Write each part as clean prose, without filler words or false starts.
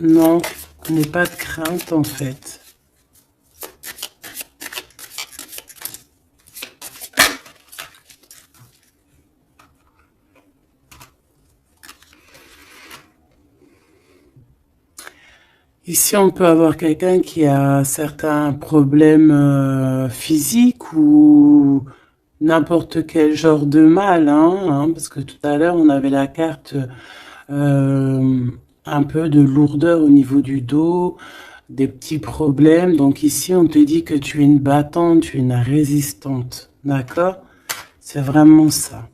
Non, n'aie pas de crainte en fait. Ici, on peut avoir quelqu'un qui a certains problèmes physiques ou n'importe quel genre de mal, parce que tout à l'heure, on avait la carte euh, un peu de lourdeur au niveau du dos, des petits problèmes. Donc ici, on te dit que tu es une battante, tu es une résistante, d'accord? C'est vraiment ça.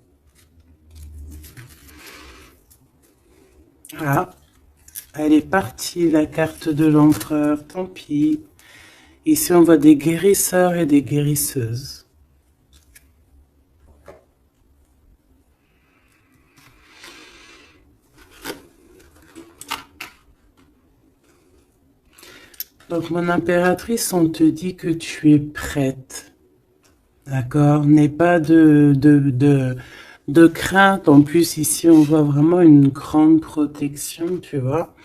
Ah, elle est partie, la carte de l'empereur, tant pis. Ici, on voit des guérisseurs et des guérisseuses. Donc, mon impératrice, on te dit que tu es prête. D'accord? N'aie pas de crainte. En plus, ici, on voit vraiment une grande protection, tu vois.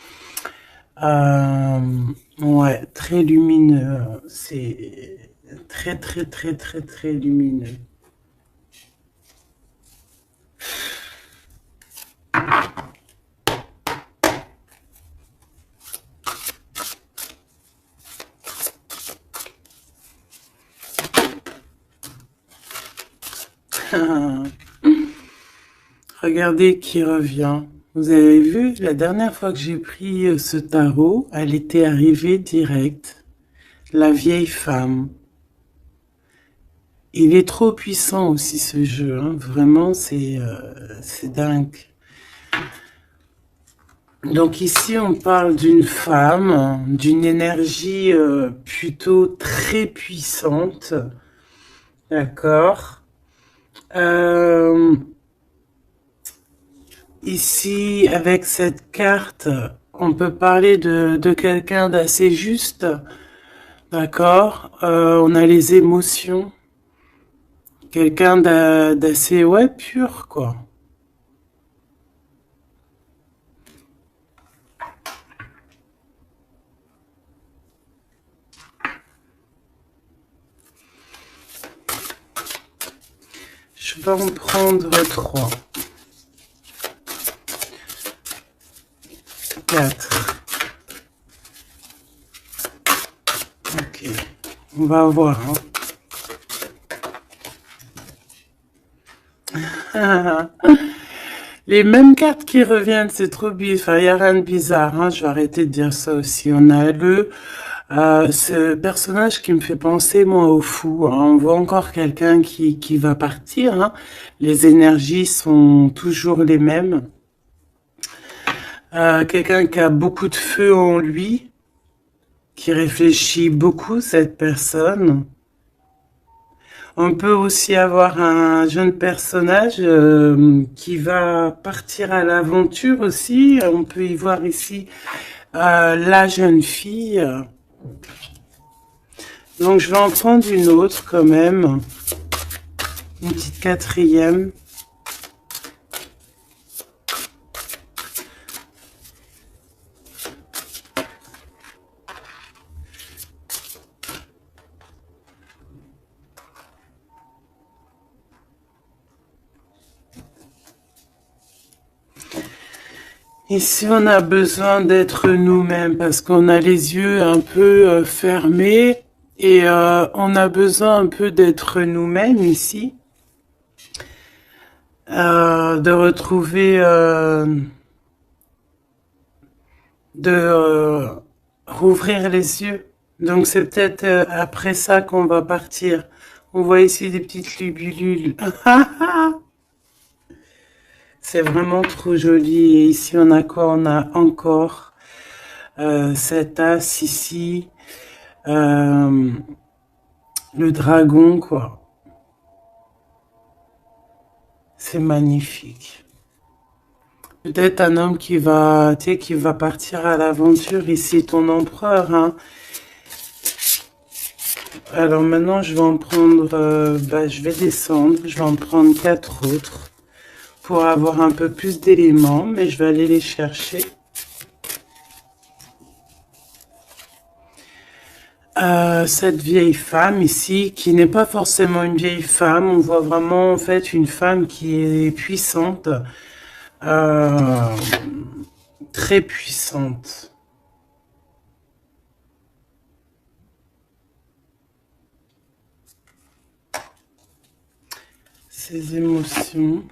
Euh, ouais, très lumineux. C'est très, très, très, très, très lumineux. Regardez qui revient. Vous avez vu, la dernière fois que j'ai pris ce tarot, elle était arrivée direct. La vieille femme. Il est trop puissant aussi ce jeu, hein. Vraiment, c'est dingue. Donc ici, on parle d'une femme, d'une énergie plutôt très puissante. D'accord. Euh, Ici, avec cette carte, on peut parler de quelqu'un d'assez juste. D'accord. On a les émotions. Quelqu'un d'assez, ouais, pur, quoi. Je vais en prendre 3, 4. Ok. On va voir, hein. Les mêmes cartes qui reviennent, c'est trop bizarre. Enfin, il n'y a rien de bizarre, hein. Je vais arrêter de dire ça aussi. On a ce personnage qui me fait penser, moi, au fou, hein. On voit encore quelqu'un qui va partir, hein. Les énergies sont toujours les mêmes. Quelqu'un qui a beaucoup de feu en lui, qui réfléchit beaucoup, cette personne. On peut aussi avoir un jeune personnage qui va partir à l'aventure aussi. On peut y voir ici la jeune fille. Donc je vais en prendre une autre quand même. Une petite quatrième. Ici, on a besoin d'être nous-mêmes parce qu'on a les yeux un peu fermés et on a besoin un peu d'être nous-mêmes ici, de retrouver, rouvrir les yeux. Donc c'est peut-être après ça qu'on va partir. On voit ici des petites libellules. C'est vraiment trop joli. Et ici, on a quoi? On a encore cet as ici. Euh, le dragon, quoi. C'est magnifique. Peut-être un homme qui va, tu sais, qui va partir à l'aventure ici, ton empereur, hein. Alors maintenant, je vais en prendre, je vais descendre, je vais en prendre 4 autres pour avoir un peu plus d'éléments, mais je vais aller les chercher. Cette vieille femme ici, qui n'est pas forcément une vieille femme, on voit vraiment en fait une femme qui est puissante, euh, très puissante. Ses émotions.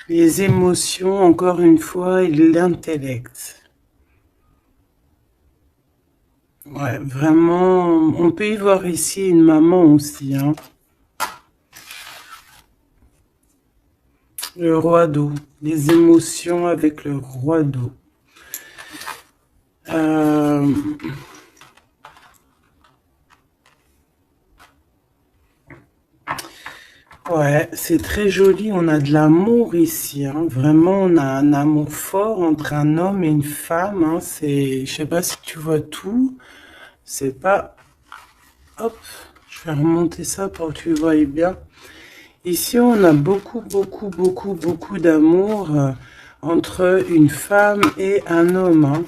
Les émotions, encore une fois, et l'intellect. Ouais, vraiment, on peut y voir ici une maman aussi, hein. Le roi d'eau. Les émotions avec le roi d'eau. Euh, ouais, c'est très joli. On a de l'amour ici, hein. Vraiment, on a un amour fort entre un homme et une femme, hein. C'est, je sais pas si tu vois tout. C'est pas... Hop, je vais remonter ça pour que tu voyes bien. Ici, on a beaucoup, beaucoup, beaucoup, beaucoup d'amour entre une femme et un homme, hein.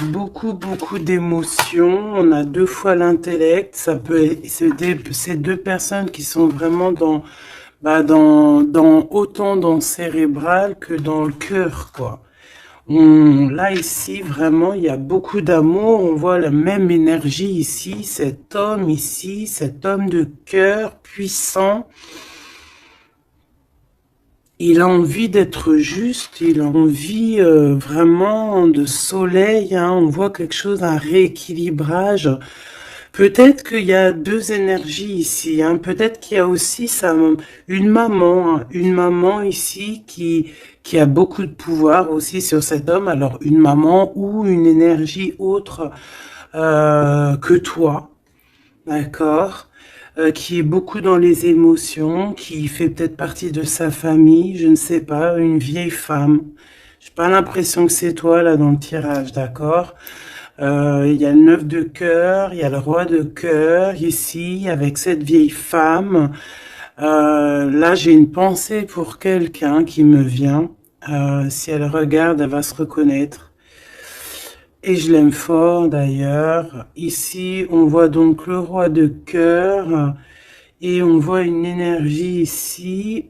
Beaucoup, beaucoup d'émotions. On a deux fois l'intellect. Ça peut, c'est deux personnes qui sont vraiment dans autant dans le cérébral que dans le cœur, quoi. Là, ici, vraiment, il y a beaucoup d'amour. On voit la même énergie ici. Cet homme de cœur puissant. Il a envie d'être juste. Il a envie vraiment de soleil, hein. On voit quelque chose, un rééquilibrage. Peut-être qu'il y a deux énergies ici, hein. Peut-être qu'il y a aussi une maman, hein. Une maman ici qui a beaucoup de pouvoir aussi sur cet homme. Alors une maman ou une énergie autre que toi, d'accord, qui est beaucoup dans les émotions, qui fait peut-être partie de sa famille, je ne sais pas, une vieille femme. J'ai pas l'impression que c'est toi là dans le tirage, d'accord? Il y a le 9 de cœur, il y a le roi de cœur ici avec cette vieille femme. Là, j'ai une pensée pour quelqu'un qui me vient. Si elle regarde, elle va se reconnaître. Et je l'aime fort d'ailleurs. Ici, on voit donc le roi de cœur et on voit une énergie ici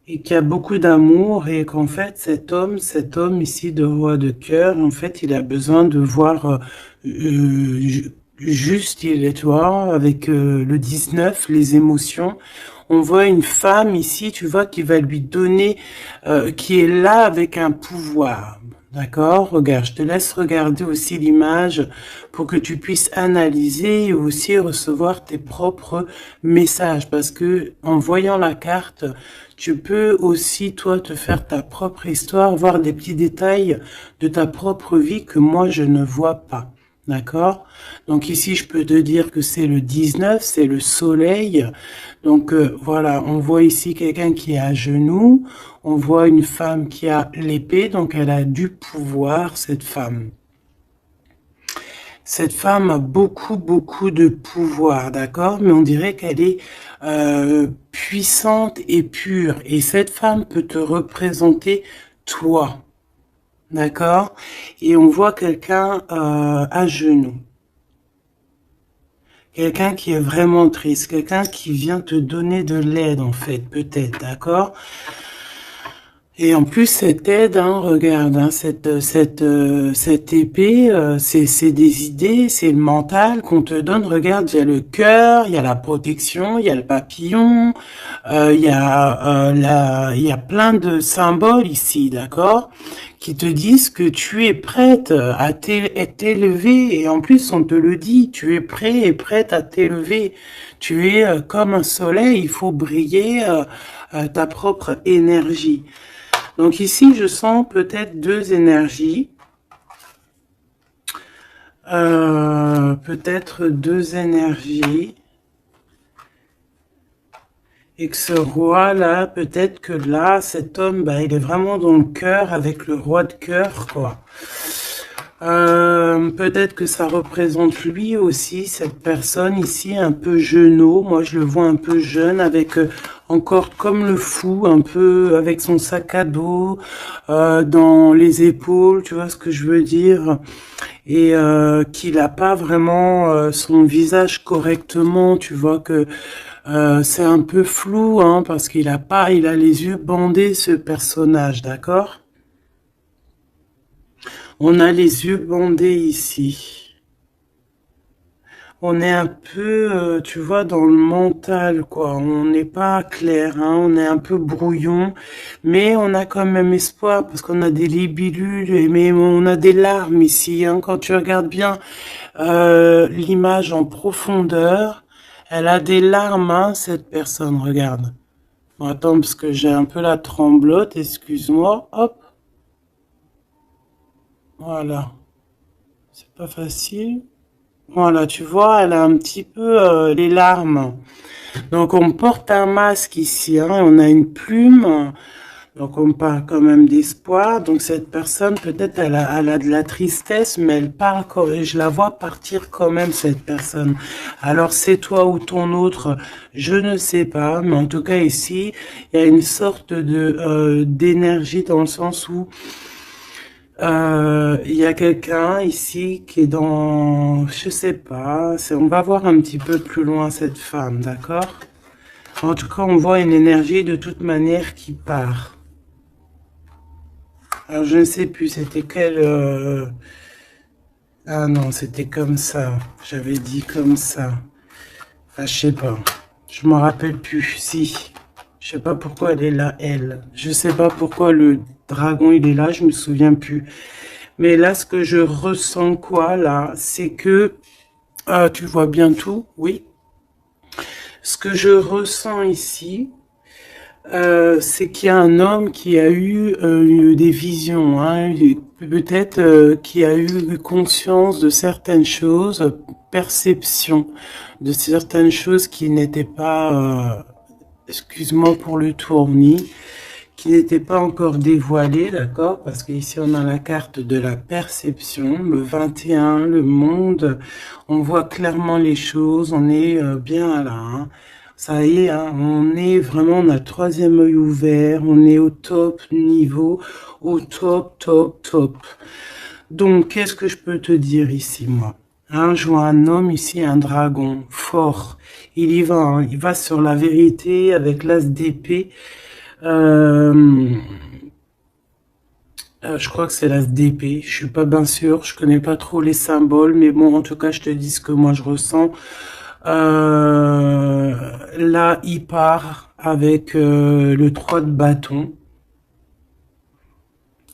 et qui a beaucoup d'amour et qu'en fait cet homme ici de roi de cœur, en fait, il a besoin de voir juste, il est, tu vois, avec le 19, les émotions. On voit une femme ici, tu vois, qui va lui donner, qui est là avec un pouvoir. D'accord? Regarde, je te laisse regarder aussi l'image pour que tu puisses analyser et aussi recevoir tes propres messages. Parce que en voyant la carte, tu peux aussi, toi, te faire ta propre histoire, voir des petits détails de ta propre vie que moi, je ne vois pas. D'accord? Donc ici, je peux te dire que c'est le 19, c'est le soleil. Donc voilà, on voit ici quelqu'un qui est à genoux. On voit une femme qui a l'épée, donc elle a du pouvoir, cette femme. Cette femme a beaucoup, beaucoup de pouvoir, d'accord? Mais on dirait qu'elle est puissante et pure. Et cette femme peut te représenter toi, d'accord? Et on voit quelqu'un à genoux. Quelqu'un qui est vraiment triste, quelqu'un qui vient te donner de l'aide, en fait, peut-être, d'accord? Et en plus, cette aide, hein, regarde, hein, cette épée, c'est des idées, c'est le mental qu'on te donne. Regarde, il y a le cœur, il y a la protection, il y a le papillon, il y a plein de symboles ici, d'accord, qui te disent que tu es prête à t'élever. Et en plus, on te le dit, tu es prêt et prête à t'élever. Tu es comme un soleil, il faut briller ta propre énergie. Donc ici, je sens peut-être deux énergies. Peut-être deux énergies. Et que ce roi-là, peut-être que là, cet homme, bah, il est vraiment dans le cœur avec le roi de cœur, quoi. Peut-être que ça représente lui aussi, cette personne ici, un peu jeunot. Moi, je le vois un peu jeune, avec encore comme le fou, un peu avec son sac à dos dans les épaules, tu vois ce que je veux dire? Et qu'il a pas vraiment son visage correctement, tu vois que c'est un peu flou, hein, parce il a les yeux bandés, ce personnage, d'accord? On a les yeux bandés ici. On est un peu, tu vois, dans le mental, quoi. On n'est pas clair, hein. On est un peu brouillon, mais on a quand même espoir parce qu'on a des libellules, mais on a des larmes ici, hein. Quand tu regardes bien l'image en profondeur, elle a des larmes, hein, cette personne. Regarde. Bon, attends, parce que j'ai un peu la tremblote. Excuse-moi. Hop, voilà. C'est pas facile. Voilà, tu vois, elle a un petit peu les larmes. Donc on porte un masque ici, hein, on a une plume, donc on parle quand même d'espoir. Donc cette personne, peut-être elle a de la tristesse, mais elle parle quand même, je la vois partir quand même, cette personne. Alors c'est toi ou ton autre, je ne sais pas, mais en tout cas ici, il y a une sorte de d'énergie dans le sens où il y a quelqu'un ici qui est dans, je sais pas, on va voir un petit peu plus loin cette femme, d'accord? En tout cas, on voit une énergie de toute manière qui part. Alors, je ne sais plus, c'était quelle... Ah non, c'était comme ça. J'avais dit comme ça. Enfin, je sais pas. Je m'en rappelle plus. Si. Je sais pas pourquoi elle est là, elle. Je sais pas pourquoi le dragon, il est là, je me souviens plus. Mais là, ce que je ressens, quoi, là, c'est que... Ah, tu vois bien tout? Oui. Ce que je ressens ici, c'est qu'il y a un homme qui a eu des visions, hein, peut-être qui a eu conscience de certaines choses, perception de certaines choses qui n'étaient pas, excuse-moi pour le tournis, qui n'étaient pas encore dévoilées, d'accord? Parce qu'ici on a la carte de la perception, le 21, le monde, on voit clairement les choses, on est bien là, hein. Ça y est, hein, on est vraiment, on a le troisième œil ouvert, on est au top niveau, au top, top, top. Donc, qu'est-ce que je peux te dire ici, moi? Hein, je vois un homme ici, un dragon, fort. Il y va, hein, il va sur la vérité avec l'as d'épée. Euh, je crois que c'est l'as d'épée. Je suis pas bien sûr, je connais pas trop les symboles, mais bon, en tout cas, je te dis ce que moi je ressens. Là, il part avec le 3 de bâton.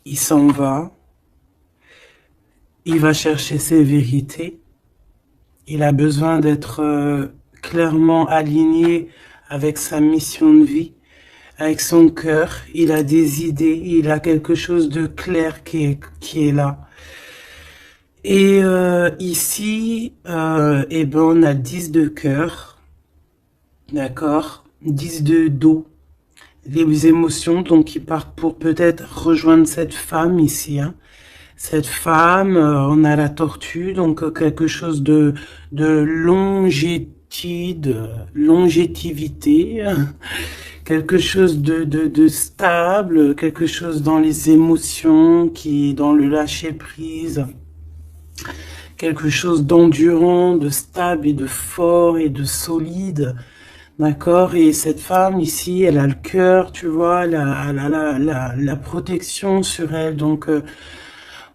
Il s'en va. Il va chercher ses vérités. Il a besoin d'être clairement aligné avec sa mission de vie, avec son cœur. Il a des idées. Il a quelque chose de clair qui est là. Et ici, eh ben, on a 10 de cœur, d'accord, 10 de dos, les émotions, donc qui partent pour peut-être rejoindre cette femme ici, hein. Cette femme, on a la tortue, donc quelque chose de longévité, quelque chose de stable, quelque chose dans les émotions, qui dans le lâcher prise, quelque chose d'endurant, de stable et de fort et de solide. D'accord? Et cette femme ici, elle a le cœur, tu vois, la protection sur elle. Donc,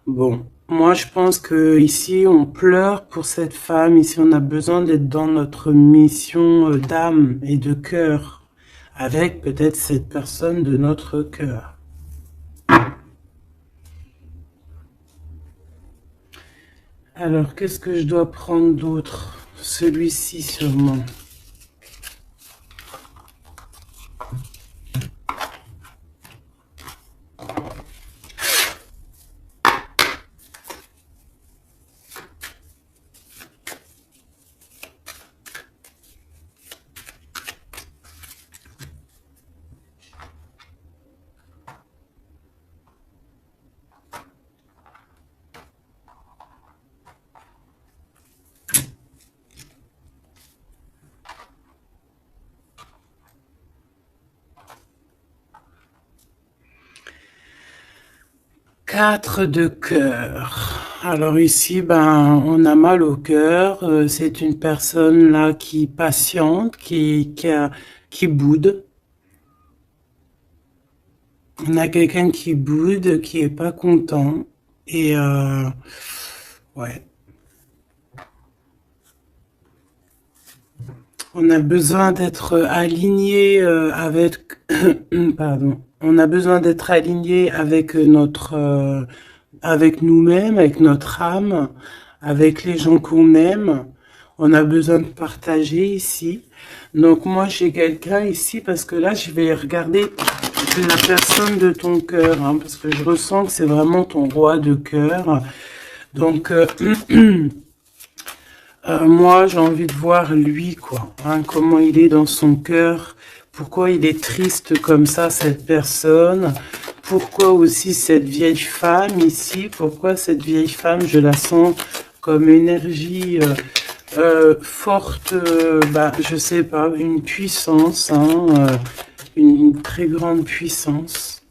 bon, moi je pense que ici on pleure pour cette femme. Ici on a besoin d'être dans notre mission d'âme et de cœur, avec peut-être cette personne de notre cœur. Alors, qu'est-ce que je dois prendre d'autre? Celui-ci sûrement. 4 de cœur. Alors ici, ben, on a mal au cœur. C'est une personne là qui patiente, qui boude. On a quelqu'un qui boude, qui est pas content. Et ouais, on a besoin d'être aligné avec, pardon, on a besoin d'être aligné avec avec nous-mêmes, avec notre âme, avec les gens qu'on aime. On a besoin de partager ici. Donc moi j'ai quelqu'un ici parce que là je vais regarder la personne de ton cœur, hein, parce que je ressens que c'est vraiment ton roi de cœur. Donc moi j'ai envie de voir lui quoi, hein, comment il est dans son cœur, pourquoi il est triste comme ça cette personne. Pourquoi aussi cette vieille femme ici? Pourquoi cette vieille femme, je la sens comme énergie forte, bah, je sais pas, une puissance, hein, une très grande puissance.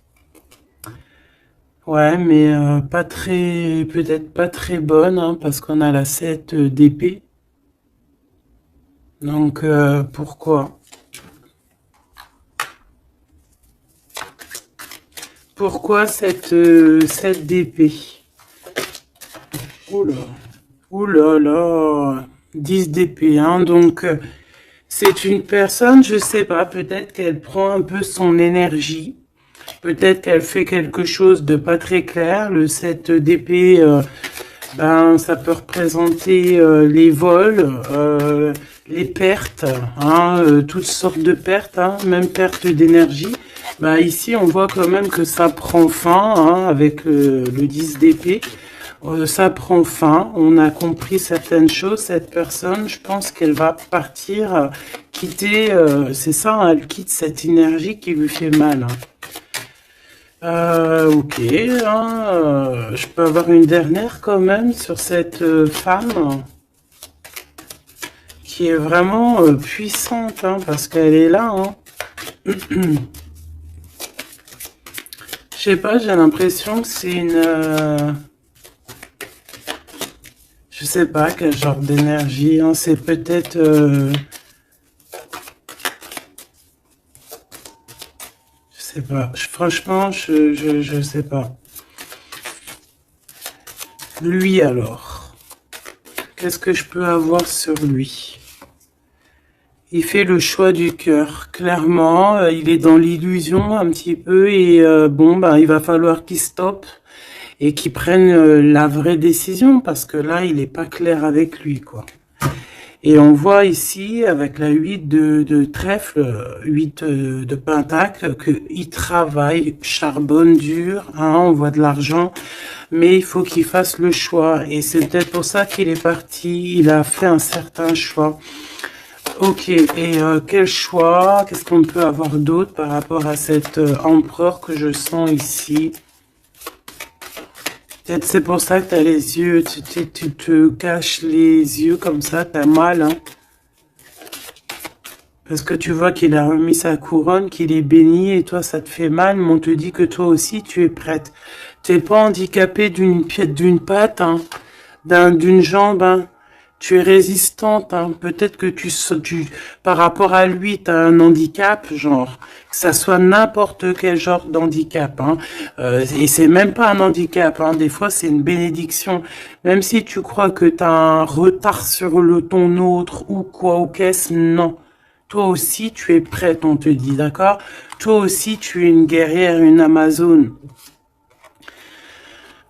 Ouais, mais pas très, peut-être pas très bonne, hein, parce qu'on a la 7 d'épée. Donc pourquoi? Pourquoi cette 7 d'épée? Oula. Ouh là là, 10 d'épée, hein, donc c'est une personne, je sais pas, peut-être qu'elle prend un peu son énergie, peut-être qu'elle fait quelque chose de pas très clair. Le 7 d'épée, ben ça peut représenter les vols, les pertes, hein, toutes sortes de pertes, hein, même perte d'énergie. Ben ici on voit quand même que ça prend fin, hein, avec le 10 d'épée. Ça prend fin, on a compris certaines choses. Cette personne, je pense qu'elle va partir, quitter, c'est ça, hein, elle quitte cette énergie qui lui fait mal, hein. Ok, hein, je peux avoir une dernière quand même sur cette femme qui est vraiment puissante, hein, parce qu'elle est là, hein. Je sais pas, j'ai l'impression que c'est une... je sais pas quel genre d'énergie, hein, c'est peut-être... je sais pas. Franchement, je sais pas. Lui alors, qu'est-ce que je peux avoir sur lui? Il fait le choix du cœur, clairement. Il est dans l'illusion un petit peu et bon, bah, il va falloir qu'il stoppe et qu'il prenne la vraie décision parce que là, il n'est pas clair avec lui, quoi. Et on voit ici, avec la 8 de trèfle, 8 de pentacle, qu'il travaille, charbonne dur, hein, on voit de l'argent, mais il faut qu'il fasse le choix. Et c'est peut-être pour ça qu'il est parti, il a fait un certain choix. Ok, et quel choix? Qu'est-ce qu'on peut avoir d'autre par rapport à cet empereur que je sens ici? Peut-être c'est pour ça que tu as les yeux, tu te caches les yeux comme ça, t'as mal, hein? Parce que tu vois qu'il a remis sa couronne, qu'il est béni, et toi ça te fait mal, mais on te dit que toi aussi tu es prête. T'es pas handicapé d'une pièce, d'une patte, hein, d'une jambe, hein. Tu es résistante, hein. Peut-être que par rapport à lui, tu as un handicap, genre, que ça soit n'importe quel genre d'handicap, hein. Et c'est même pas un handicap, hein. Des fois, c'est une bénédiction. Même si tu crois que tu as un retard sur ton autre ou quoi, ou qu'est-ce, non. Toi aussi, tu es prête, on te dit, d'accord? Toi aussi, tu es une guerrière, une Amazone.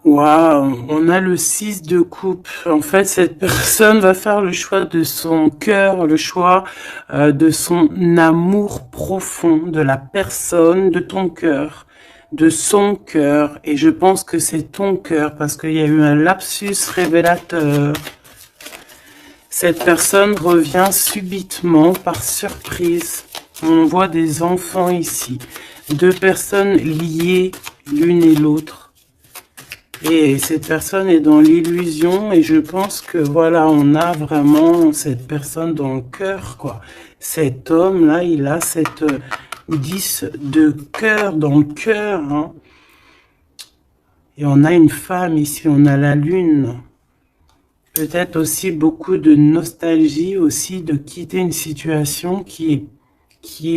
Waouh, on a le 6 de coupe. En fait, cette personne va faire le choix de son cœur, le choix de son amour profond, de la personne, de ton cœur, de son cœur. Et je pense que c'est ton cœur parce qu'il y a eu un lapsus révélateur. Cette personne revient subitement par surprise. On voit des enfants ici. Deux personnes liées l'une et l'autre. Et cette personne est dans l'illusion et je pense que voilà, on a vraiment cette personne dans le cœur, quoi. Cet homme-là, il a cette 10 de cœur dans le cœur, hein. Et on a une femme ici, on a la lune. Peut-être aussi beaucoup de nostalgie aussi de quitter une situation qui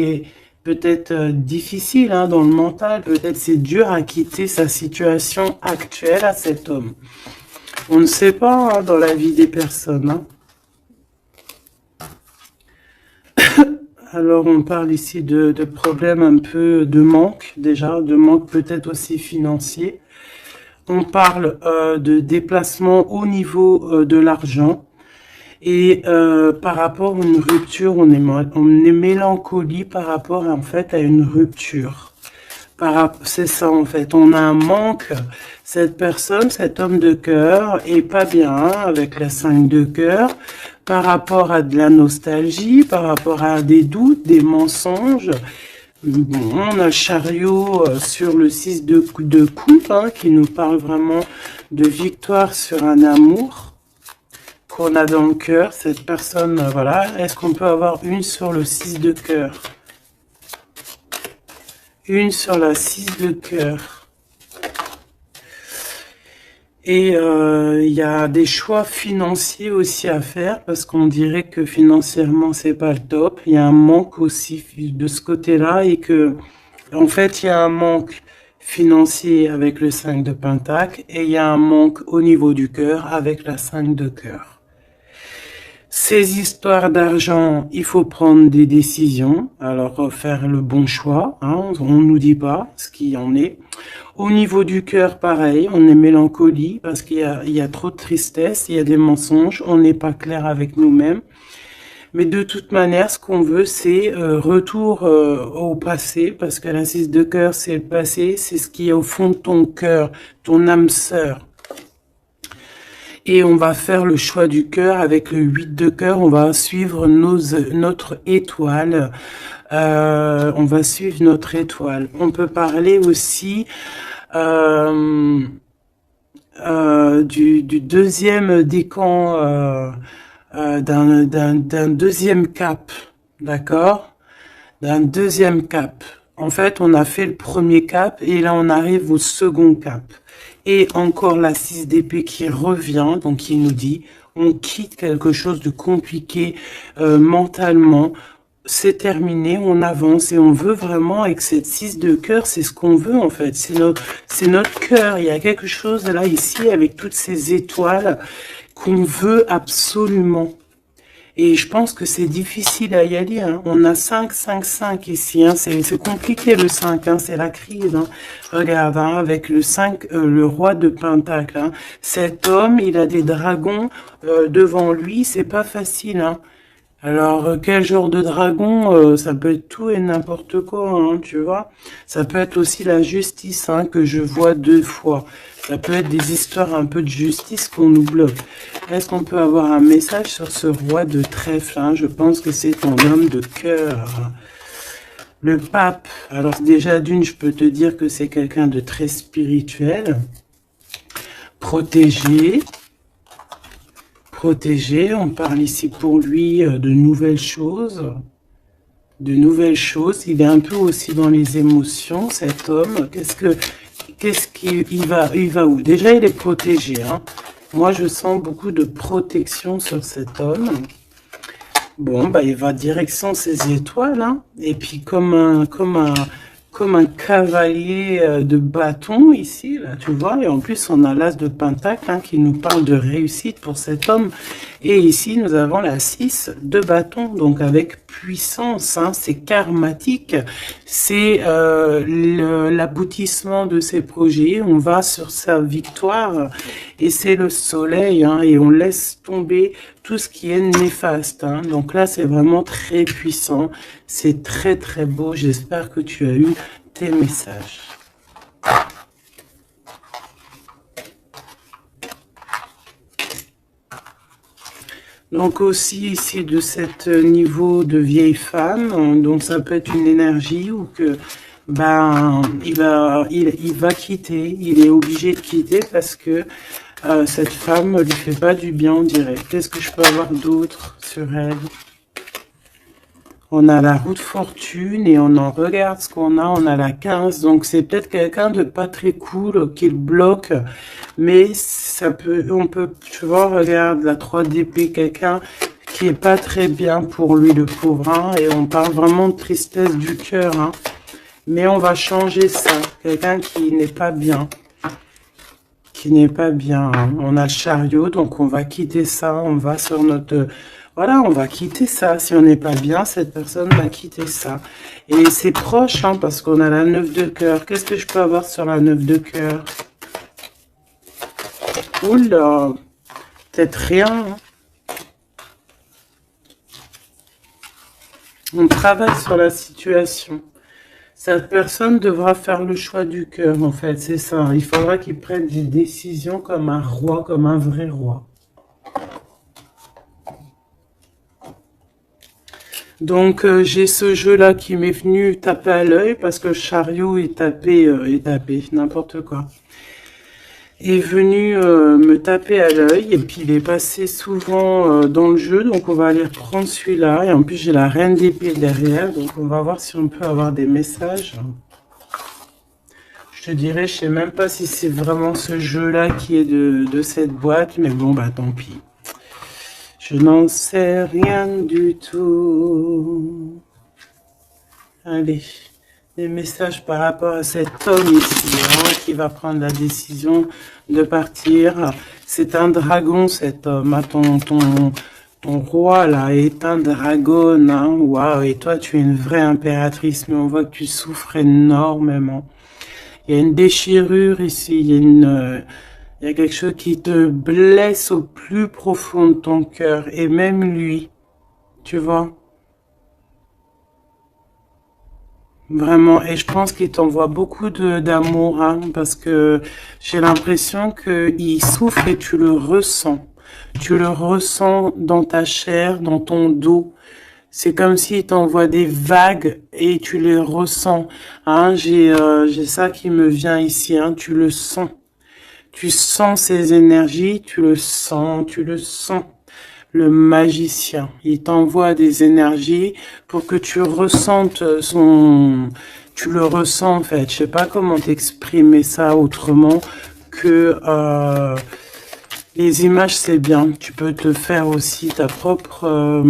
est peut-être difficile hein, dans le mental. Peut-être c'est dur à quitter sa situation actuelle à cet homme. On ne sait pas hein, dans la vie des personnes. Hein. Alors on parle ici de problèmes un peu de manque déjà, de manque peut-être aussi financier. On parle de déplacement au niveau de l'argent. Et par rapport à une rupture, on est mélancolie par rapport en fait à une rupture. C'est ça en fait, on a un manque. Cette personne, cet homme de cœur est pas bien avec la 5 de cœur par rapport à de la nostalgie, par rapport à des doutes, des mensonges. Bon, on a le chariot sur le 6 de coupe hein, qui nous parle vraiment de victoire sur un amour qu'on a dans le cœur. Cette personne, voilà, est-ce qu'on peut avoir une sur le 6 de cœur? Une sur la 6 de cœur. Et il y a des choix financiers aussi à faire parce qu'on dirait que financièrement c'est pas le top. Il y a un manque aussi de ce côté-là et que en fait il y a un manque financier avec le 5 de pentacle et il y a un manque au niveau du cœur avec la 5 de cœur. Ces histoires d'argent, il faut prendre des décisions, alors faire le bon choix, hein, on nous dit pas ce qu'il en est. Au niveau du cœur, pareil, on est mélancolie parce qu'il y a trop de tristesse, il y a des mensonges, on n'est pas clair avec nous-mêmes. Mais de toute manière, ce qu'on veut, c'est retour au passé, parce que la 6 de cœur, c'est le passé, c'est ce qui est au fond de ton cœur, ton âme sœur. Et on va faire le choix du cœur avec le 8 de cœur. On va suivre notre étoile. On va suivre notre étoile. On peut parler aussi du deuxième décan, d'un deuxième cap. D'accord? D'un deuxième cap. En fait, on a fait le premier cap et là, on arrive au second cap. Et encore la 6 d'épée qui revient, donc qui nous dit, on quitte quelque chose de compliqué mentalement, c'est terminé, on avance et on veut vraiment, avec cette 6 de cœur, c'est ce qu'on veut en fait, c'est notre cœur, il y a quelque chose là, ici, avec toutes ces étoiles qu'on veut absolument. Et je pense que c'est difficile à y aller. Hein. On a 5, 5, 5 ici. Hein. C'est compliqué le 5. Hein. C'est la crise. Hein. Regarde, hein, avec le 5, le roi de Pentacle. Hein. Cet homme, il a des dragons devant lui. C'est pas facile. Hein. Alors, quel genre de dragon? Ça peut être tout et n'importe quoi, hein, tu vois. Ça peut être aussi la justice hein, que je vois 2 fois. Ça peut être des histoires un peu de justice qu'on nous bloque. Est-ce qu'on peut avoir un message sur ce roi de trèfle hein? Je pense que c'est ton homme de cœur. Le pape. Alors déjà d'une, je peux te dire que c'est quelqu'un de très spirituel. Protégé. Protégé. On parle ici pour lui de nouvelles choses. De nouvelles choses. Il est un peu aussi dans les émotions, cet homme. Il va où? Déjà, il est protégé. Hein. Moi, je sens beaucoup de protection sur cet homme. Bon, bah, il va direction ses étoiles. Hein. Et puis, comme un cavalier de bâton ici, là, tu vois. Et en plus, on a l'as de pentacle hein, qui nous parle de réussite pour cet homme. Et ici, nous avons la 6 de bâton, donc avec puissance. Hein, c'est karmatique. C'est l'aboutissement de ses projets. On va sur sa victoire. Et c'est le soleil. Hein, et on laisse tomber tout ce qui est néfaste. Hein. Donc là, c'est vraiment très puissant. C'est très, très beau. J'espère que tu as eu tes messages. Donc aussi ici de cet niveau de vieille femme, donc ça peut être une énergie ou que ben il va quitter, il est obligé de quitter parce que cette femme lui fait pas du bien, on dirait. Qu'est-ce que je peux avoir d'autre sur elle? On a la roue de fortune et on en regarde ce qu'on a. On a la 15. Donc c'est peut-être quelqu'un de pas très cool qui le bloque. Mais ça peut, on peut, tu vois, regarde la 3 d'épée, quelqu'un qui est pas très bien pour lui, le pauvre. Hein, et on parle vraiment de tristesse du cœur. Hein. Mais on va changer ça. Quelqu'un qui n'est pas bien. Qui n'est pas bien. Hein. On a le chariot, donc on va quitter ça. On va sur notre... Voilà, on va quitter ça. Si on n'est pas bien, cette personne va quitter ça. Et c'est proche, hein, parce qu'on a la 9 de cœur. Qu'est-ce que je peux avoir sur la 9 de cœur? Oula, peut-être rien. Hein. On travaille sur la situation. Cette personne devra faire le choix du cœur, en fait, c'est ça. Il faudra qu'il prenne des décisions comme un roi, comme un vrai roi. Donc, j'ai ce jeu-là qui m'est venu taper à l'œil parce que le chariot est tapé, n'importe quoi. Est venu me taper à l'œil et puis il est passé souvent dans le jeu, donc on va aller prendre celui-là. Et en plus, j'ai la reine d'épée derrière, donc on va voir si on peut avoir des messages. Je te dirais, je sais même pas si c'est vraiment ce jeu-là qui est de cette boîte, mais bon, bah tant pis. Je n'en sais rien du tout. Allez, des messages par rapport à cet homme ici, hein, qui va prendre la décision de partir. C'est un dragon, cet homme. Ah, ton roi, là, est un dragon. Hein. Waouh, et toi, tu es une vraie impératrice, mais on voit que tu souffres énormément. Il y a une déchirure ici, il y a quelque chose qui te blesse au plus profond de ton cœur, et même lui, tu vois, vraiment, et je pense qu'il t'envoie beaucoup d'amour, hein, parce que j'ai l'impression qu'il souffre et tu le ressens dans ta chair, dans ton dos. C'est comme s'il t'envoie des vagues et tu les ressens. Hein, j'ai ça qui me vient ici. Hein, tu le sens. Tu sens ses énergies. Tu le sens. Tu le sens. Le magicien. Il t'envoie des énergies pour que tu ressentes son... Tu le ressens en fait. Je sais pas comment t'exprimer ça autrement que... les images, c'est bien. Tu peux te faire aussi ta propre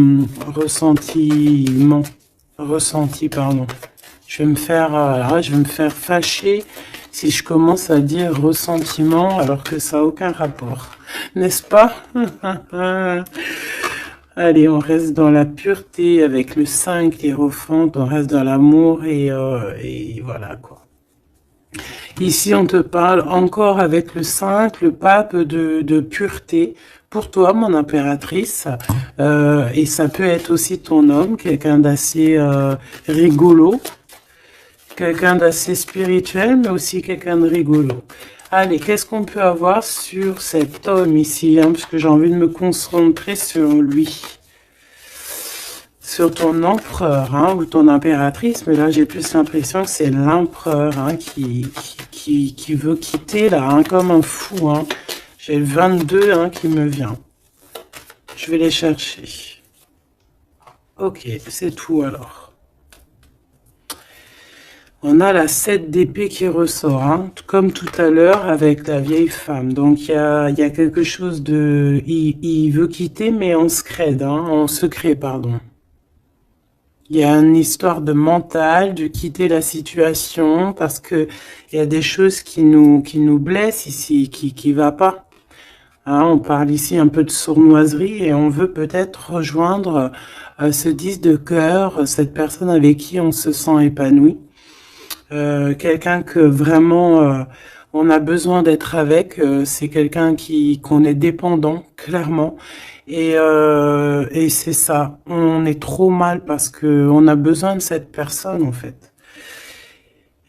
ressenti, pardon. Je vais me faire fâcher si je commence à dire ressentiment alors que ça n'a aucun rapport. N'est-ce pas? Allez, on reste dans la pureté avec le 5, l'hiérophante, on reste dans l'amour et voilà quoi. Ici, on te parle encore avec le 5, le pape de pureté. Pour toi, mon impératrice, et ça peut être aussi ton homme, quelqu'un d'assez rigolo, quelqu'un d'assez spirituel, mais aussi quelqu'un de rigolo. Allez, qu'est-ce qu'on peut avoir sur cet homme ici, hein, parce que j'ai envie de me concentrer sur lui. Sur ton empereur, hein, ou ton impératrice, mais là j'ai plus l'impression que c'est l'empereur, hein, qui veut quitter là, hein, comme un fou. Hein. J'ai le 22 hein, qui me vient. Je vais les chercher. Ok, c'est tout alors. On a la 7 d'épée qui ressort, hein, comme tout à l'heure avec la vieille femme. Donc il y a quelque chose de... Il veut quitter, mais en secret, hein, en secret, pardon. Il y a une histoire de mental, de quitter la situation, parce que il y a des choses qui nous blessent ici, qui va pas. Hein, on parle ici un peu de sournoiserie et on veut peut-être rejoindre ce 10 de cœur, cette personne avec qui on se sent épanoui. Quelqu'un que vraiment on a besoin d'être avec, c'est quelqu'un qu'on est dépendant, clairement. Et c'est ça, on est trop mal parce que on a besoin de cette personne en fait.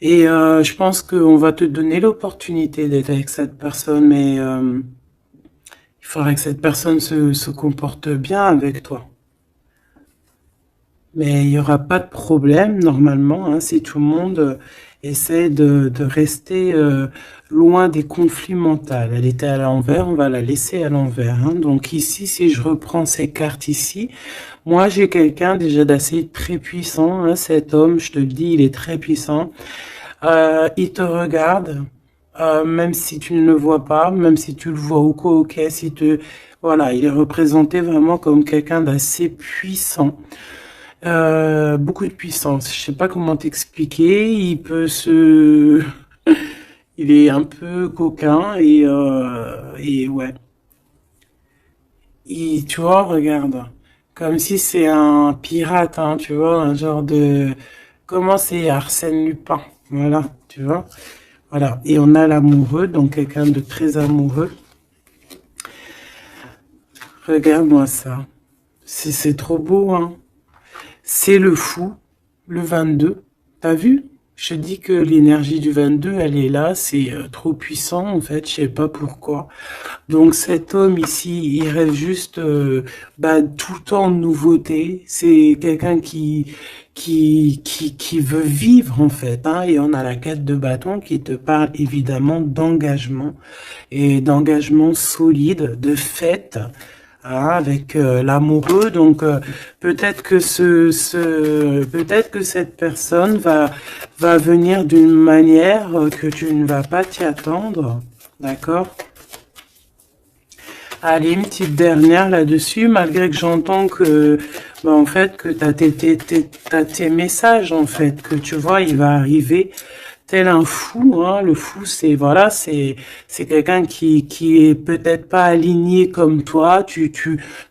Et je pense qu'on va te donner l'opportunité d'être avec cette personne, mais il faudrait que cette personne se comporte bien avec toi. Mais il n'y aura pas de problème normalement, hein, si tout le monde essaie de rester loin des conflits mentaux. Elle était à l'envers, on va la laisser à l'envers, hein. Donc ici, si je reprends ces cartes ici, moi j'ai quelqu'un déjà d'assez très puissant, hein. Cet homme, je te le dis, il est très puissant. Il te regarde, même si tu ne le vois pas, même si tu le vois ou quoi, ok, si te, voilà, il est représenté vraiment comme quelqu'un d'assez puissant. Beaucoup de puissance. Je sais pas comment t'expliquer. Il peut se, il est un peu coquin et ouais. Tu vois, regarde, comme si c'est un pirate, hein, tu vois, un genre de, comment c'est Arsène Lupin, voilà, tu vois, voilà. Et on a l'amoureux, donc quelqu'un de très amoureux. Regarde-moi ça, c'est trop beau, hein. C'est le fou, le 22. T'as vu? Je te dis que l'énergie du 22, elle est là, c'est trop puissant en fait, je sais pas pourquoi. Donc cet homme ici, il rêve juste bah, tout le temps de nouveauté. C'est quelqu'un qui veut vivre en fait, hein. Et on a la 4 de bâton qui te parle évidemment d'engagement et d'engagement solide, de fête, hein, avec l'amoureux. Donc peut-être que peut-être que cette personne va venir d'une manière que tu ne vas pas t'y attendre, d'accord? Allez, une petite dernière là-dessus, malgré que j'entends que, bah, en fait, que t'as tes messages, en fait, que tu vois, il va arriver tel un fou, hein. Le fou, c'est, voilà, c'est quelqu'un qui est peut-être pas aligné comme toi,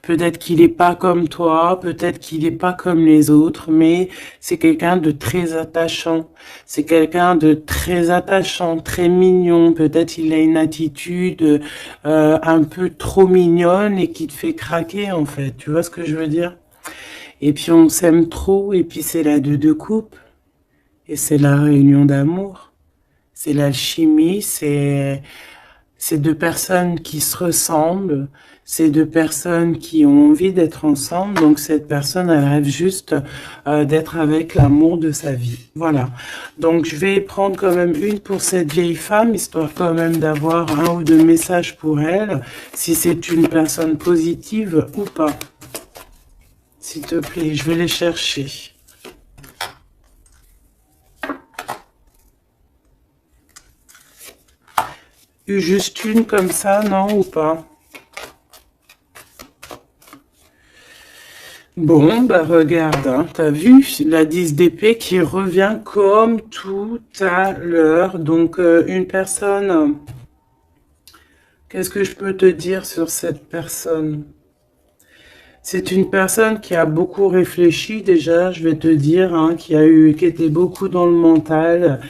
peut-être qu'il est pas comme toi, peut-être qu'il est pas comme les autres, mais c'est quelqu'un de très attachant. C'est quelqu'un de très attachant, très mignon. Peut-être il a une attitude un peu trop mignonne et qui te fait craquer en fait. Tu vois ce que je veux dire? Et puis on s'aime trop et puis c'est la deux de coupe et c'est la réunion d'amour. C'est l'alchimie, c'est deux personnes qui se ressemblent, c'est deux personnes qui ont envie d'être ensemble. Donc cette personne, elle rêve juste d'être avec l'amour de sa vie. Voilà. Donc je vais prendre quand même une pour cette vieille femme, histoire quand même d'avoir un ou deux messages pour elle, si c'est une personne positive ou pas. S'il te plaît, je vais les chercher. Juste une comme ça, non ou pas? Bon, bah regarde, hein, t'as vu la 10 d'épée qui revient comme tout à l'heure. Donc une personne, qu'est-ce que je peux te dire sur cette personne? C'est une personne qui a beaucoup réfléchi déjà, je vais te dire, hein, qui était beaucoup dans le mental.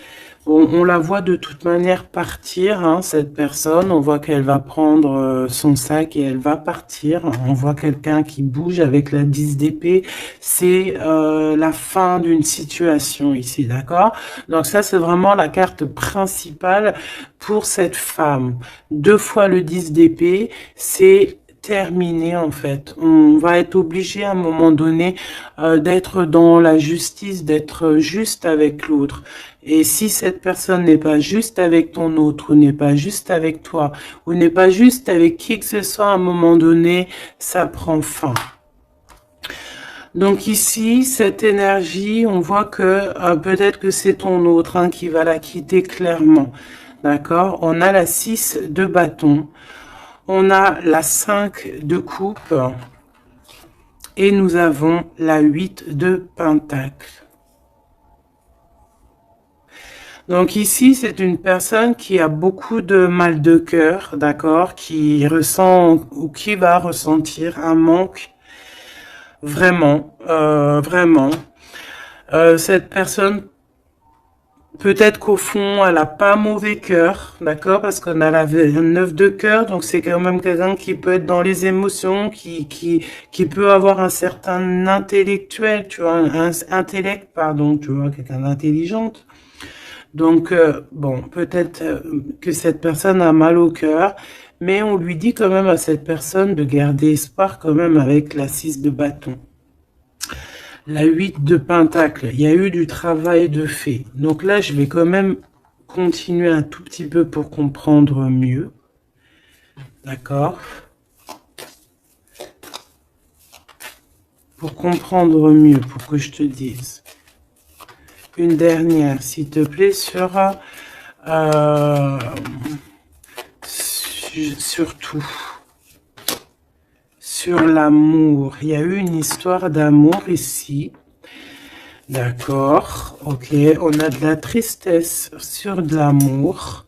Bon, on la voit de toute manière partir, hein, cette personne. On voit qu'elle va prendre son sac et elle va partir. On voit quelqu'un qui bouge avec la 10 d'épée. C'est la fin d'une situation ici, d'accord? Donc ça, c'est vraiment la carte principale pour cette femme. Deux fois le 10 d'épée, c'est terminé en fait. On va être obligé à un moment donné d'être dans la justice, d'être juste avec l'autre. Et si cette personne n'est pas juste avec ton autre, ou n'est pas juste avec toi, ou n'est pas juste avec qui que ce soit, à un moment donné, ça prend fin. Donc ici, cette énergie, on voit que peut-être que c'est ton autre, hein, qui va la quitter clairement. D'accord? On a la 6 de bâton. On a la 5 de coupe. Et nous avons la 8 de pentacle. Donc ici, c'est une personne qui a beaucoup de mal de cœur, d'accord, qui ressent ou qui va ressentir un manque vraiment, vraiment. Cette personne, peut-être qu'au fond, elle a pas mauvais cœur, d'accord, parce qu'on a la 9 de cœur, donc c'est quand même quelqu'un qui peut être dans les émotions, qui peut avoir un certain intellectuel, tu vois, un intellect, pardon, tu vois, quelqu'un d'intelligente. Donc, bon, peut-être que cette personne a mal au cœur, mais on lui dit quand même à cette personne de garder espoir quand même avec la 6 de bâton. La 8 de Pentacle, il y a eu du travail de fait. Donc là, je vais quand même continuer un tout petit peu pour comprendre mieux. D'accord? Pour comprendre mieux, pour que je te dise. Une dernière, s'il te plaît, euh, surtout sur l'amour. Il y a eu une histoire d'amour ici. D'accord, ok. On a de la tristesse sur de l'amour.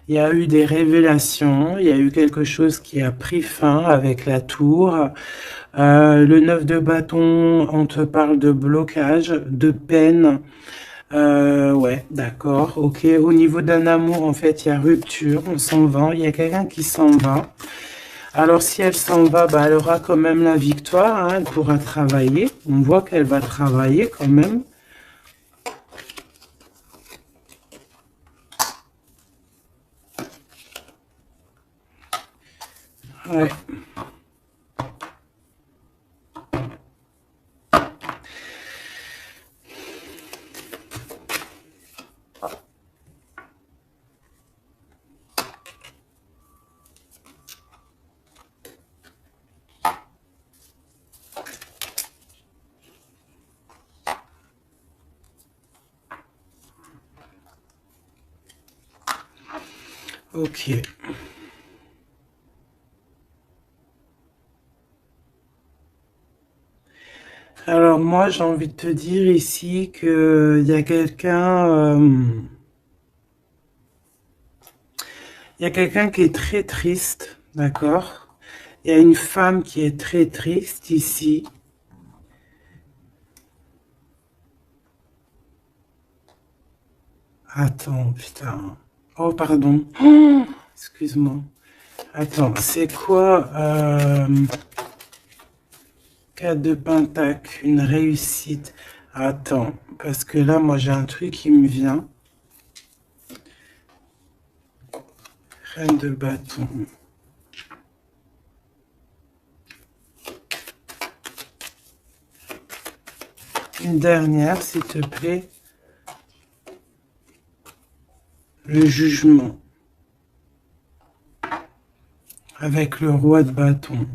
Il y a eu des révélations. Il y a eu quelque chose qui a pris fin avec la tour. Le 9 de bâton, on te parle de blocage, de peine. Ouais, d'accord, ok. Au niveau d'un amour, en fait, il y a rupture, on s'en va. Il y a quelqu'un qui s'en va. Alors, si elle s'en va, bah, elle aura quand même la victoire, hein, elle pourra travailler. On voit qu'elle va travailler quand même. Ouais. Ok. Alors moi, j'ai envie de te dire ici que il y a quelqu'un qui est très triste, d'accord? Il y a une femme qui est très triste ici. Attends, putain. Oh, pardon. Oh, excuse-moi. Attends, c'est quoi 4 de Pentacle, une réussite. Attends, parce que là, moi, j'ai un truc qui me vient. Reine de bâton. Une dernière, s'il te plaît. Le jugement. Avec le roi de bâton.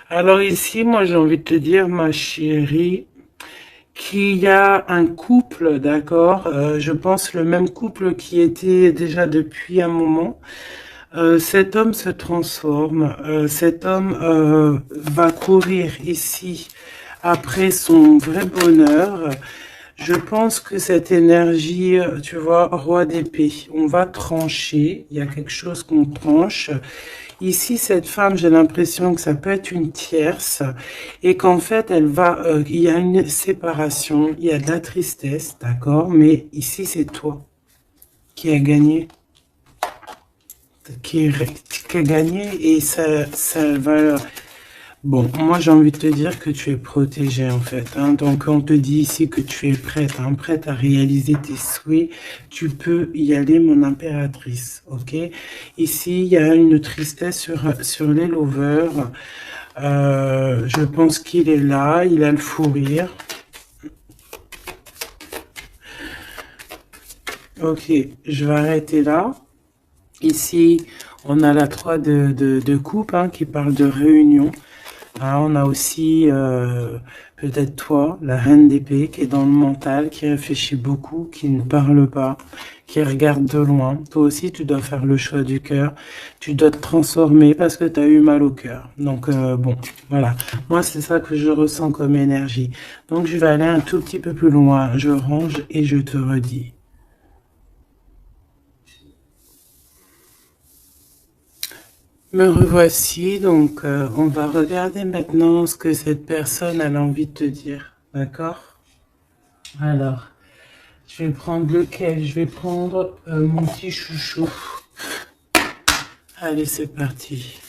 Alors ici, moi, j'ai envie de te dire, ma chérie, qu'il y a un couple, d'accord, je pense le même couple qui était déjà depuis un moment. Cet homme se transforme, cet homme va courir ici après son vrai bonheur. Je pense que cette énergie, tu vois, roi d'épée, on va trancher, il y a quelque chose qu'on tranche. Ici, cette femme, j'ai l'impression que ça peut être une tierce et qu'en fait, il y a une séparation, il y a de la tristesse, d'accord, mais ici, c'est toi qui as gagné, qui, qui a gagné et ça va. Bon, moi j'ai envie de te dire que tu es protégée en fait, hein. Donc on te dit ici que tu es prête, hein, prête à réaliser tes souhaits. Tu peux y aller, mon impératrice, ok? Ici, il y a une tristesse sur les lovers. Je pense qu'il est là, il a le fou rire. Ok, je vais arrêter là. Ici, on a la 3 de coupe hein, qui parle de réunion. Ah, on a aussi peut-être toi, la reine d'épée, qui est dans le mental, qui réfléchit beaucoup, qui ne parle pas, qui regarde de loin. Toi aussi, tu dois faire le choix du cœur. Tu dois te transformer parce que tu as eu mal au cœur. Donc, bon, voilà. Moi, c'est ça que je ressens comme énergie. Donc, je vais aller un tout petit peu plus loin. Je range et je te redis. Me revoici, donc on va regarder maintenant ce que cette personne a envie de te dire, d'accord? Alors, je vais prendre lequel? Je vais prendre mon petit chouchou. Allez, c'est parti.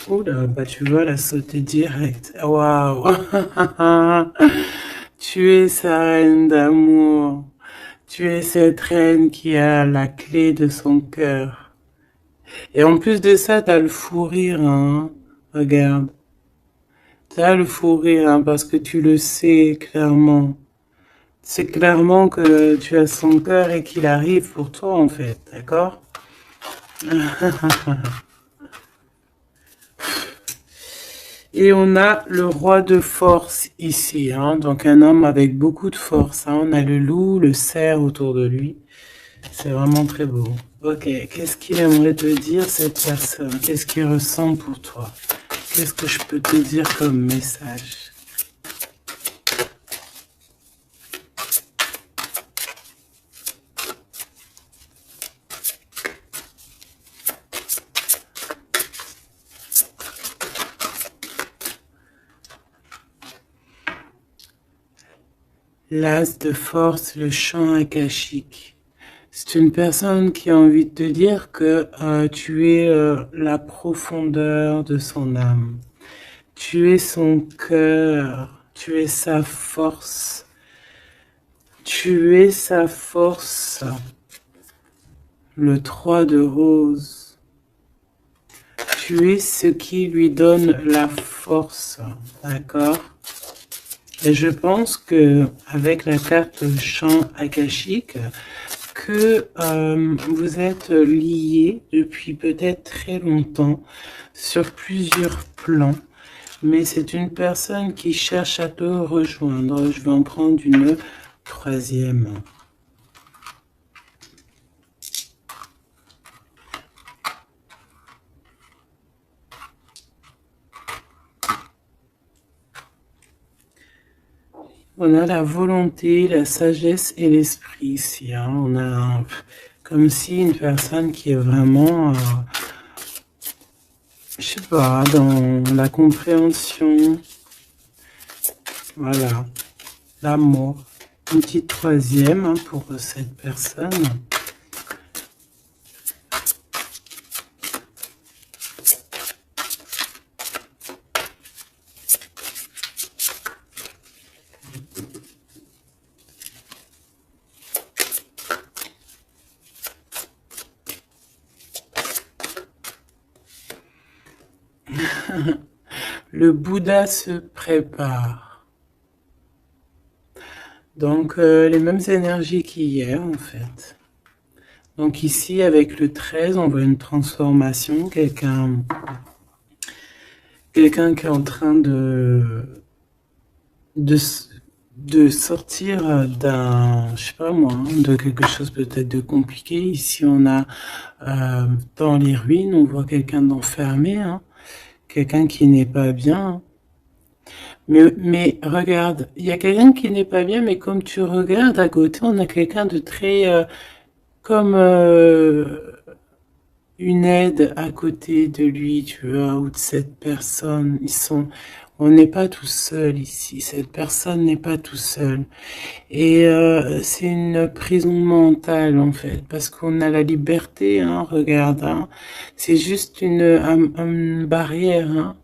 Oula, bah tu vois, la sauter direct. Waouh! Tu es sa reine d'amour. Tu es cette reine qui a la clé de son cœur. Et en plus de ça, t'as le fou rire, hein. Regarde. T'as le fou rire, hein, parce que tu le sais clairement. C'est clairement que tu as son cœur et qu'il arrive pour toi, en fait. D'accord? Et on a le roi de force ici, hein, donc un homme avec beaucoup de force, hein. On a le loup, le cerf autour de lui. C'est vraiment très beau. Ok, qu'est-ce qu'il aimerait te dire cette personne? Qu'est-ce qu'il ressent pour toi? Qu'est-ce que je peux te dire comme message? L'as de force, le chant akashique. C'est une personne qui a envie de te dire que tu es la profondeur de son âme. Tu es son cœur. Tu es sa force. Tu es sa force. Le 3 de rose. Tu es ce qui lui donne la force. D'accord? Et je pense que avec la carte chant akashique, que vous êtes liés depuis peut-être très longtemps sur plusieurs plans, mais c'est une personne qui cherche à te rejoindre. Je vais en prendre une troisième. On a la volonté, la sagesse et l'esprit ici, hein. On a comme si une personne qui est vraiment, je sais pas, dans la compréhension, voilà, l'amour. Une petite troisième, hein, pour cette personne. Le Bouddha se prépare. Donc, les mêmes énergies qu'hier, en fait. Donc ici, avec le 13, on voit une transformation. Quelqu'un qui est en train de, de sortir d'un, je sais pas moi, hein, de quelque chose peut-être de compliqué. Ici, on a dans les ruines, on voit quelqu'un d'enfermé, hein, quelqu'un qui n'est pas bien. Mais regarde, il y a quelqu'un qui n'est pas bien, mais comme tu regardes à côté, on a quelqu'un de très comme une aide à côté de lui, tu vois, ou de cette personne. On n'est pas tout seul ici. Cette personne n'est pas tout seul. Et c'est une prison mentale en fait, parce qu'on a la liberté, hein, regarde, hein. C'est juste une barrière, hein.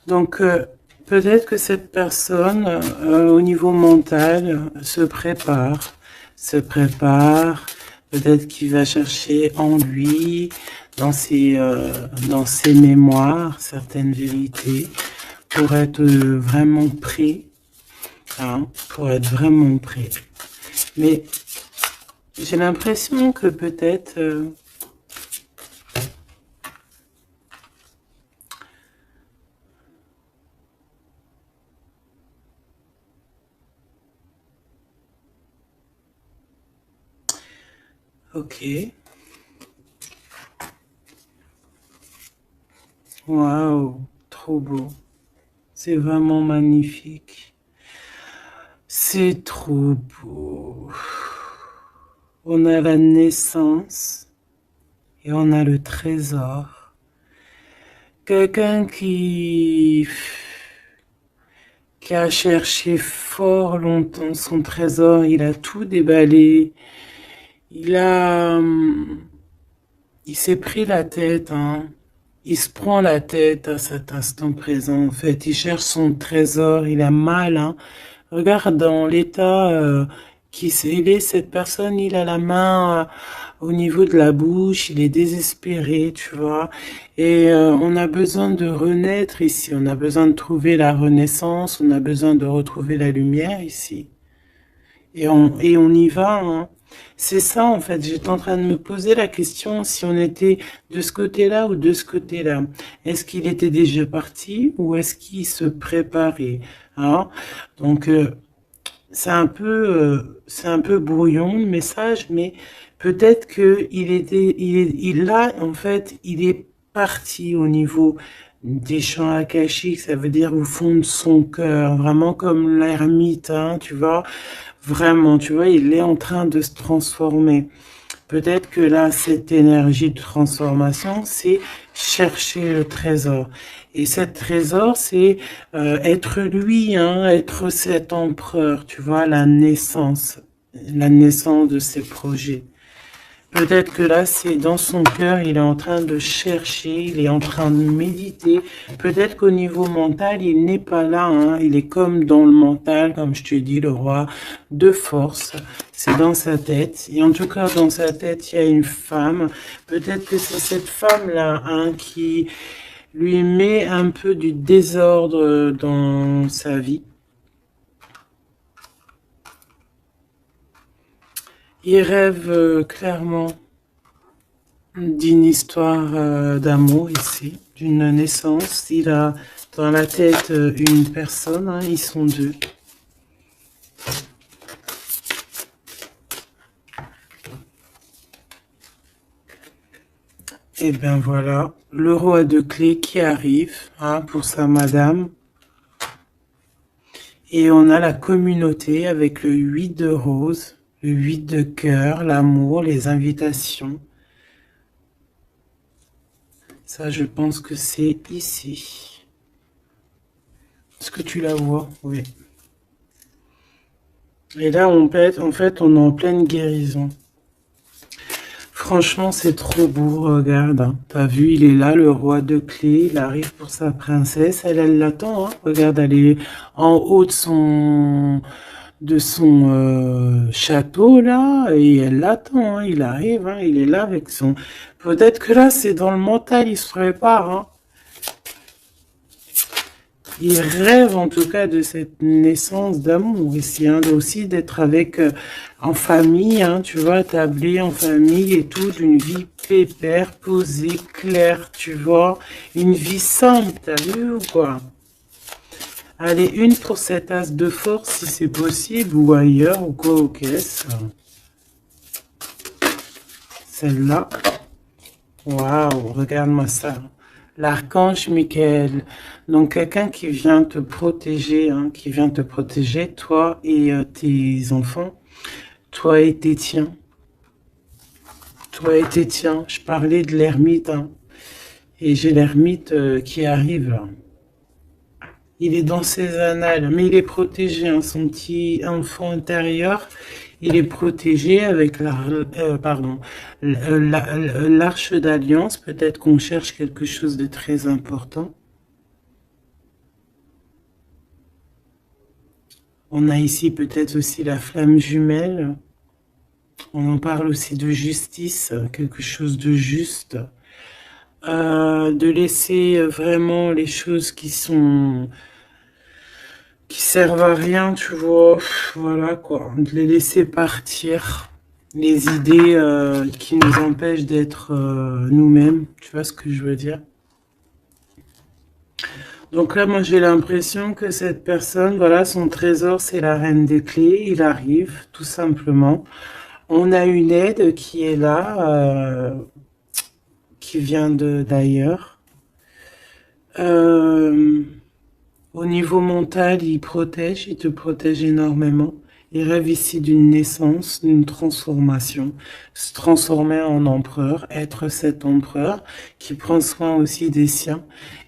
Donc peut-être que cette personne, au niveau mental, se prépare. Peut-être qu'il va chercher en lui, dans ses mémoires, certaines vérités, pour être vraiment prêt, hein, pour être vraiment prêt. Mais j'ai l'impression que peut-être ok. Waouh, trop beau. C'est vraiment magnifique. C'est trop beau. On a la naissance et on a le trésor. Quelqu'un qui a cherché fort longtemps son trésor, il a tout déballé. Il a, il s'est pris la tête, hein. Il se prend la tête à cet instant présent. En fait, il cherche son trésor, il a mal, hein. Regarde dans l'état il est cette personne, il a la main au niveau de la bouche, il est désespéré, tu vois. Et on a besoin de renaître ici, on a besoin de trouver la renaissance, on a besoin de retrouver la lumière ici. Et on y va, hein. C'est ça, en fait. J'étais en train de me poser la question si on était de ce côté-là ou de ce côté-là. Est-ce qu'il était déjà parti ou est-ce qu'il se préparait, hein? Donc, c'est un peu brouillon le message, mais peut-être que là, en fait, il est parti au niveau des champs akashiques, ça veut dire au fond de son cœur, vraiment comme l'ermite, hein, tu vois, vraiment, tu vois, il est en train de se transformer. Peut-être que là, cette énergie de transformation, c'est chercher le trésor. Et cet trésor, c'est être lui, hein, être cet empereur, tu vois, la naissance de ses projets. Peut-être que là, c'est dans son cœur, il est en train de chercher, il est en train de méditer. Peut-être qu'au niveau mental, il n'est pas là, hein. Il est comme dans le mental, comme je te dis, le roi de force. C'est dans sa tête. Et en tout cas, dans sa tête, il y a une femme. Peut-être que c'est cette femme-là, hein, qui lui met un peu du désordre dans sa vie. Il rêve clairement d'une histoire d'amour ici, d'une naissance. Il a dans la tête une personne, hein, ils sont deux. Et bien voilà, le roi de clés qui arrive, hein, pour sa madame. Et on a la communauté avec le 8 de rose, le 8 de cœur, l'amour, les invitations. Ça, je pense que c'est ici. Est-ce que tu la vois? Oui. Et là, en fait, on est en pleine guérison. Franchement, c'est trop beau, regarde, hein. T'as vu, il est là, le roi de clés, il arrive pour sa princesse, elle l'attend, hein. Regarde, elle est en haut de son château, là, et elle l'attend, hein. Il arrive, hein, il est là avec son... Peut-être que là, c'est dans le mental, il se prépare, hein. Il rêve en tout cas de cette naissance d'amour ici, hein, aussi d'être avec en famille, hein, tu vois, tablé en famille et tout, d'une vie pépère, posée, claire, tu vois, une vie simple, t'as vu ou quoi? Allez, une pour cette as de force si c'est possible, ou ailleurs, ou quoi, aux caisses. Celle-là. Waouh, regarde-moi ça. L'archange Michael. Donc, quelqu'un qui vient te protéger, hein, qui vient te protéger, toi et tes enfants, toi et tes tiens. Toi et tes tiens. Je parlais de l'ermite, hein, et j'ai l'ermite qui arrive, là. Il est dans ses annales, mais il est protégé, hein, son petit enfant intérieur. Il est protégé avec l'arche d'alliance. Peut-être qu'on cherche quelque chose de très important. On a ici peut-être aussi la flamme jumelle. On en parle aussi de justice, quelque chose de juste. De laisser vraiment les choses qui servent à rien, tu vois, voilà quoi, de les laisser partir, les idées qui nous empêchent d'être nous-mêmes, tu vois ce que je veux dire. Donc là, moi j'ai l'impression que cette personne, voilà, son trésor c'est la reine des clés, il arrive tout simplement. On a une aide qui est là, qui vient d'ailleurs. Au niveau mental, il te protège énormément. Il rêve ici d'une naissance, d'une transformation, se transformer en empereur, être cet empereur qui prend soin aussi des siens.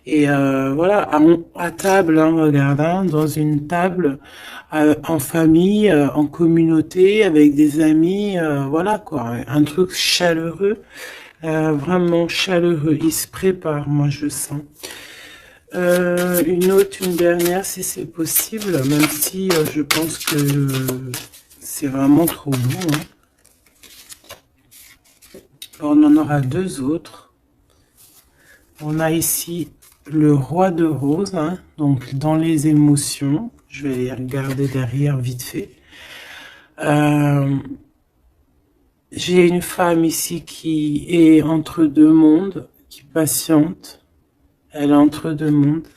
Et voilà, à table, hein, regarde, hein, dans une table, en famille, en communauté, avec des amis, voilà quoi, un truc chaleureux, vraiment chaleureux. Il se prépare, moi je sens. Une dernière, si c'est possible, même si je pense que C'est vraiment trop beau, hein. Alors, on en aura deux autres. On a ici le roi de rose, hein, donc dans les émotions. Je vais les regarder derrière vite fait. J'ai une femme ici qui est entre deux mondes, qui patiente. Elle est entre deux mondes.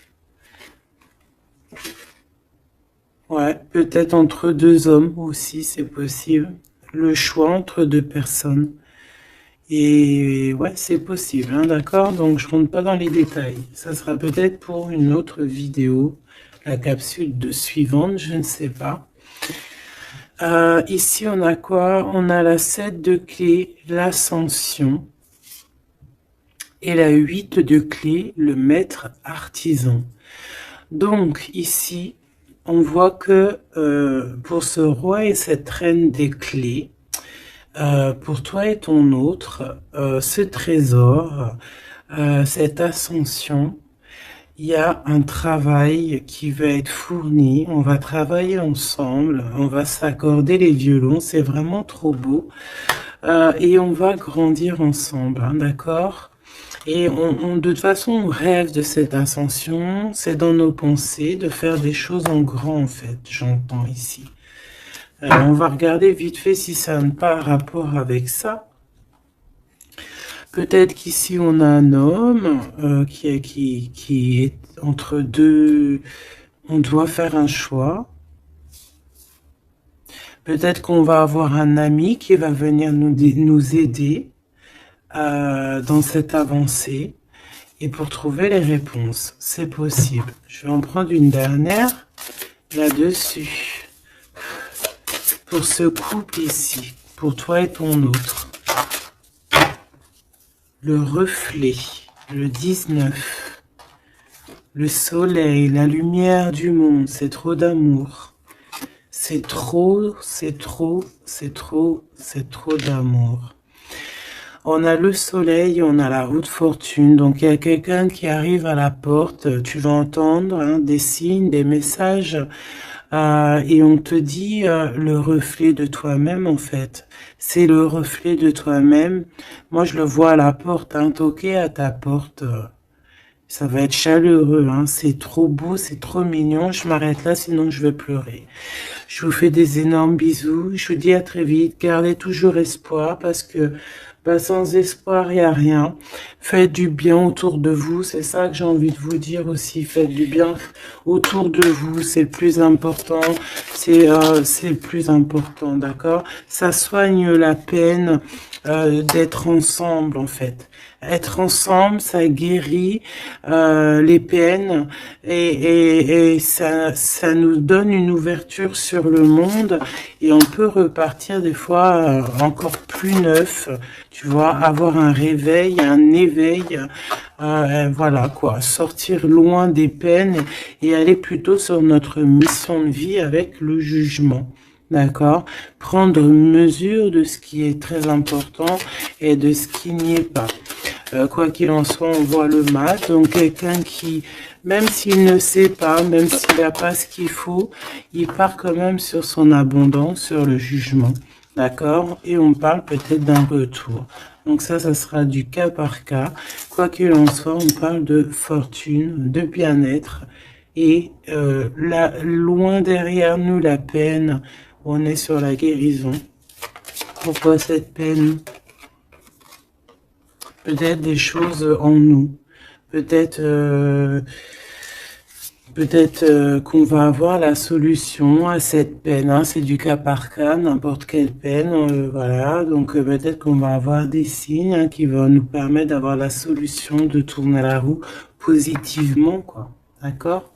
Ouais, peut-être entre deux hommes aussi, c'est possible. Le choix entre deux personnes. Et ouais, c'est possible, hein, d'accord? Donc, je rentre pas dans les détails. Ça sera peut-être pour une autre vidéo, la capsule suivante, je ne sais pas. Ici, on a quoi? On a la 7 de clé, l'ascension. Et la 8 de clé, le maître artisan. Donc, ici, on voit que pour ce roi et cette reine des clés, pour toi et ton autre, ce trésor, cette ascension, il y a un travail qui va être fourni, on va travailler ensemble, on va s'accorder les violons, c'est vraiment trop beau, et on va grandir ensemble, hein, d'accord? Et de toute façon, on rêve de cette ascension, c'est dans nos pensées de faire des choses en grand, en fait, j'entends ici. On va regarder vite fait si ça n'a pas rapport avec ça. Peut-être qu'ici, on a un homme qui est entre deux... On doit faire un choix. Peut-être qu'on va avoir un ami qui va venir nous aider dans cette avancée. Et pour trouver les réponses, c'est possible. Je vais en prendre une dernière là-dessus. Pour ce couple ici, pour toi et ton autre. Le reflet, le 19. Le soleil, la lumière du monde, c'est trop d'amour. C'est trop, c'est trop, c'est trop, c'est trop d'amour. On a le soleil, on a la roue de fortune. Donc, il y a quelqu'un qui arrive à la porte. Tu vas entendre hein, des signes, des messages. Et on te dit le reflet de toi-même, en fait. C'est le reflet de toi-même. Moi, je le vois à la porte, hein, toquer à ta porte. Ça va être chaleureux, hein. C'est trop beau, c'est trop mignon. Je m'arrête là, sinon je vais pleurer. Je vous fais des énormes bisous. Je vous dis à très vite. Gardez toujours espoir parce que sans espoir, il n'y a rien. Faites du bien autour de vous. C'est ça que j'ai envie de vous dire aussi. Faites du bien autour de vous. C'est le plus important. C'est le plus important, d'accord? Ça soigne la peine d'être ensemble, en fait. Être ensemble, ça guérit les peines et ça nous donne une ouverture sur le monde et on peut repartir des fois encore plus neuf, tu vois, avoir un réveil, un éveil, voilà quoi, sortir loin des peines et aller plutôt sur notre mission de vie avec le jugement. D'accord? Prendre mesure de ce qui est très important et de ce qui n'y est pas. Quoi qu'il en soit, on voit le mal. Donc, quelqu'un qui, même s'il ne sait pas, même s'il n'a pas ce qu'il faut, il part quand même sur son abondance, sur le jugement. D'accord? Et on parle peut-être d'un retour. Donc ça sera du cas par cas. Quoi qu'il en soit, on parle de fortune, de bien-être. Et loin derrière nous, la peine, on est sur la guérison. Pourquoi cette peine? Peut-être des choses en nous. Peut-être qu'on va avoir la solution à cette peine. Hein. C'est du cas par cas, n'importe quelle peine. Voilà. Donc peut-être qu'on va avoir des signes hein, qui vont nous permettre d'avoir la solution de tourner la roue positivement, quoi. D'accord?